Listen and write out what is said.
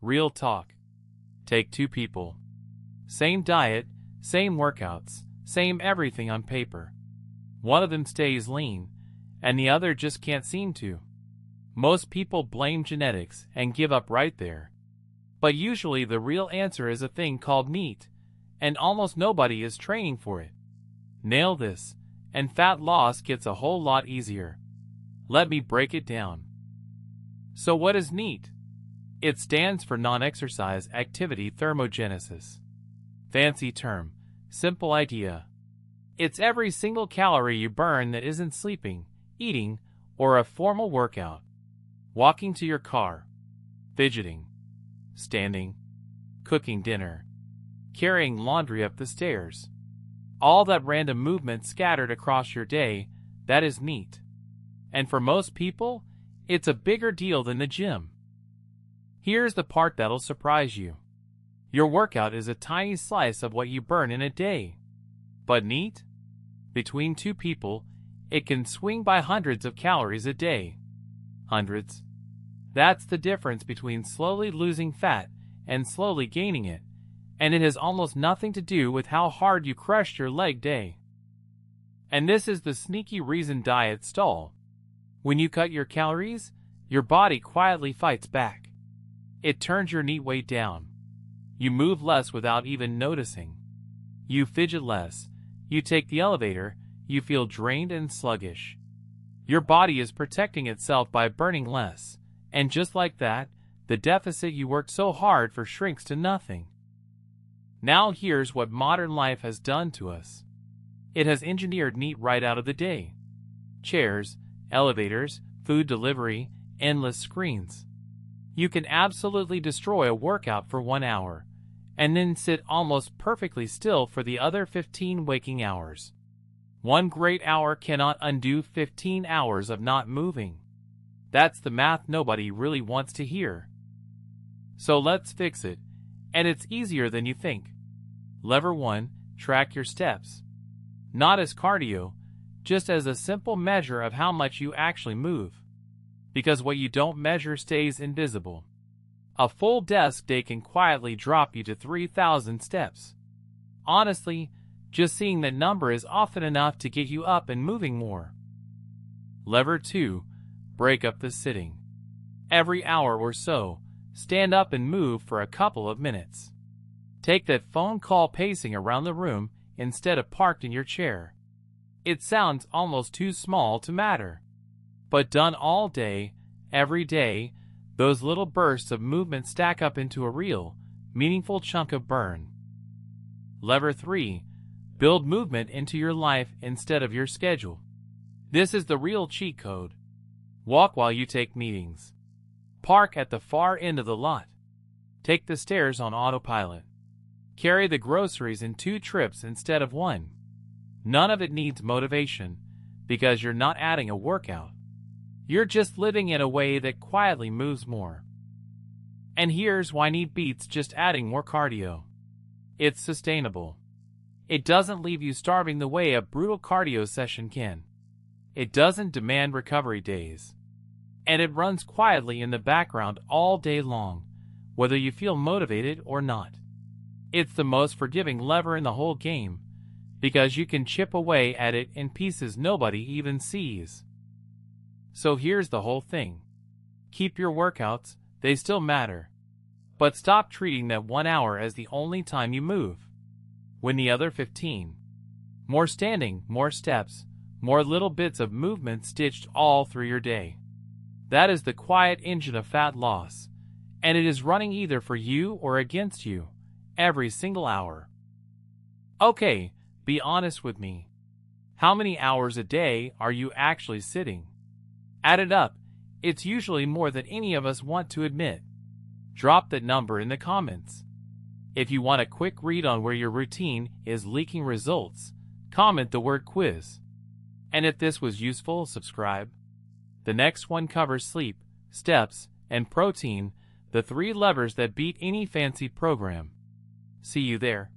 Real talk. Take two people. Same diet, same workouts, same everything on paper. One of them stays lean, and the other just can't seem to. Most people blame genetics and give up right there. But usually the real answer is a thing called NEAT, and almost nobody is training for it. Nail this, and fat loss gets a whole lot easier. Let me break it down. So what is NEAT? It stands for non-exercise activity thermogenesis. Fancy term, simple idea. It's every single calorie you burn that isn't sleeping, eating, or a formal workout. Walking to your car, fidgeting, standing, cooking dinner, carrying laundry up the stairs. All that random movement scattered across your day, that is NEAT. And for most people, it's a bigger deal than the gym. Here's the part that'll surprise you. Your workout is a tiny slice of what you burn in a day. But NEAT? Between two people, it can swing by hundreds of calories a day. Hundreds. That's the difference between slowly losing fat and slowly gaining it, and it has almost nothing to do with how hard you crushed your leg day. And this is the sneaky reason diets stall. When you cut your calories, your body quietly fights back. It turns your NEAT weight down. You move less without even noticing. You fidget less. You take the elevator. You feel drained and sluggish. Your body is protecting itself by burning less. And just like that, the deficit you worked so hard for shrinks to nothing. Now here's what modern life has done to us. It has engineered NEAT right out of the day. Chairs, elevators, food delivery, endless screens. You can absolutely destroy a workout for 1 hour, and then sit almost perfectly still for the other 15 waking hours. One great hour cannot undo 15 hours of not moving. That's the math nobody really wants to hear. So let's fix it, and it's easier than you think. Lever 1, track your steps. Not as cardio, just as a simple measure of how much you actually move. Because what you don't measure stays invisible. A full desk day can quietly drop you to 3,000 steps. Honestly, just seeing that number is often enough to get you up and moving more. Lever 2, break up the sitting. Every hour or so, stand up and move for a couple of minutes. Take that phone call pacing around the room instead of parked in your chair. It sounds almost too small to matter. But done all day, every day, those little bursts of movement stack up into a real, meaningful chunk of burn. Lever 3, build movement into your life instead of your schedule. This is the real cheat code. Walk while you take meetings. Park at the far end of the lot. Take the stairs on autopilot. Carry the groceries in 2 trips instead of 1. None of it needs motivation, because you're not adding a workout. You're just living in a way that quietly moves more. And here's why NEAT beats just adding more cardio. It's sustainable. It doesn't leave you starving the way a brutal cardio session can. It doesn't demand recovery days. And it runs quietly in the background all day long, whether you feel motivated or not. It's the most forgiving lever in the whole game, because you can chip away at it in pieces nobody even sees. So here's the whole thing. Keep your workouts, they still matter. But stop treating that 1 hour as the only time you move. When the other 15. More standing, more steps, more little bits of movement stitched all through your day. That is the quiet engine of fat loss, and it is running either for you or against you, every single hour. Okay, be honest with me. How many hours a day are you actually sitting? Add it up, it's usually more than any of us want to admit. Drop that number in the comments. If you want a quick read on where your routine is leaking results, comment the word quiz. And if this was useful, subscribe. The next one covers sleep, steps, and protein, the 3 levers that beat any fancy program. See you there.